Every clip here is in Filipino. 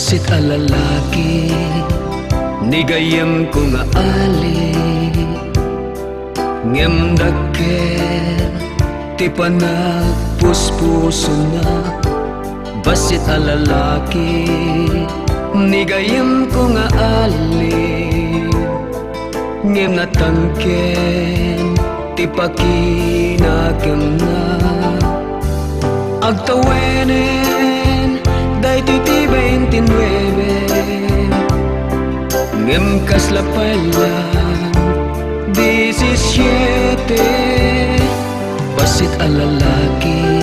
Bassit a lalaki, nigayam ko nga ali. Ngem dakkel, ti panagpuspuso na. Bassit a lalaki, nigayam ko nga ali. Ngem natangken, ti pakinagam na. Agtawenen, day ti 29. Ngem kaslapalan, 17. Bassit a lalaki,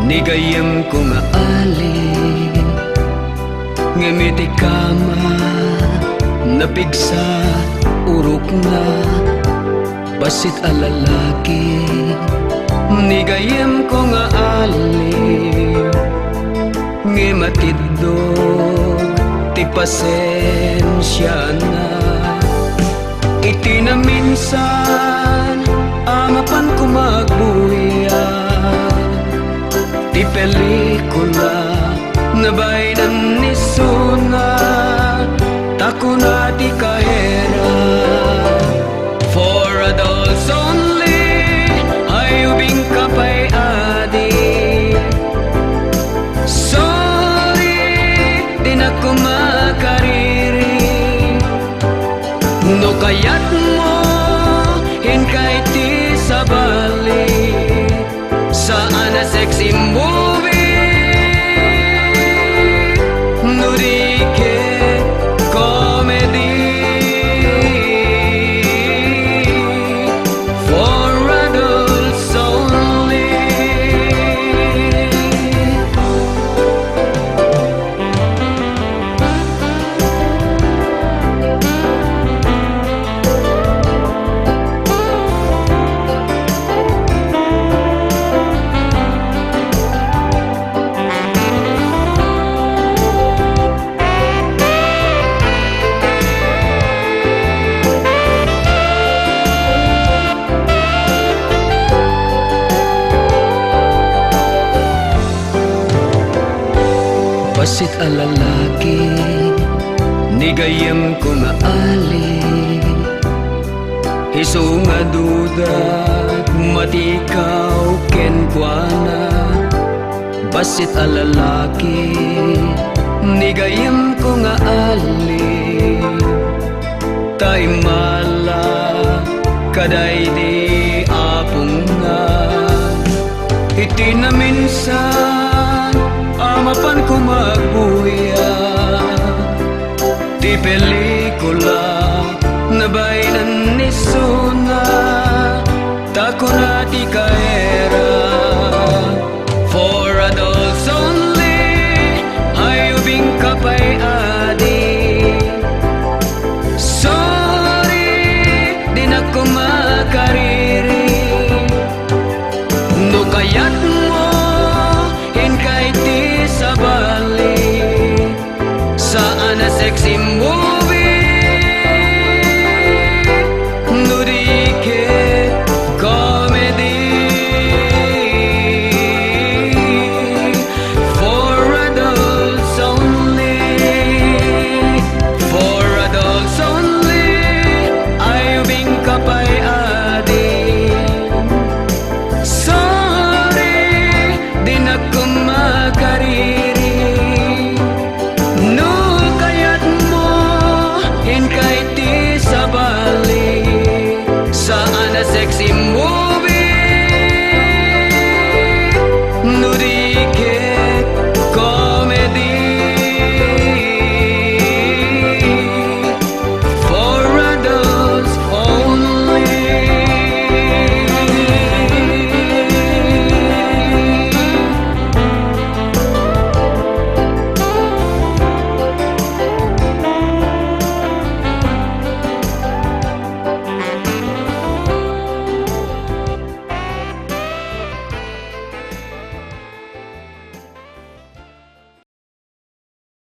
nigayam ko nga ali. Ngem iti kama, napigsa urok na. Bassit a lalaki, nigayam ko nga ali. Ngem atiddog, ti pasensya na. Iti na minsan, amapan ko magbuyan. Ti pelikula, nabainan ni Suna. Tako na ti kahera, for adults only. Hayubing kapay adi. Sorry, di na ko makariri. No kayat mo, hinkay ti sabali. Saan na sexy movie, no di ke comedy. For adults only. Bassit a lalaki, nigayam ko nga ali. Isu nga dudat, matikaw kenkwana. Bassit a lalaki, nigayam ko nga ali. Tay mala, kaday di apong na. Iti na minsan, amapan ko magbuya. Ti pelikula, nabainan ni Suna. Tako na ti kahera, for adults only. Hayubing kapay adi. Sorry, di na ko makariri. No kayat mo, hinkay ti sabali. Saan na sexy mo,